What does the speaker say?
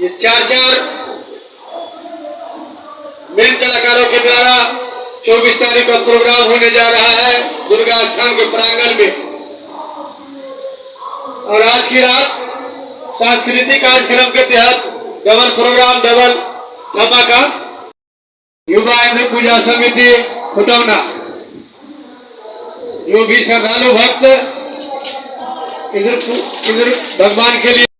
ये चार चार मेन कलाकारों के द्वारा 24 तारीख का प्रोग्राम होने जा रहा है दुर्गा स्थान के प्रांगण में। और आज की रात सांस्कृतिक कार्यक्रम के तहत डबल प्रोग्राम डबल धमाका युवा एवं पूजा समिति खुटौना जो भी श्रद्धालु भक्त इधर भगवान के लिए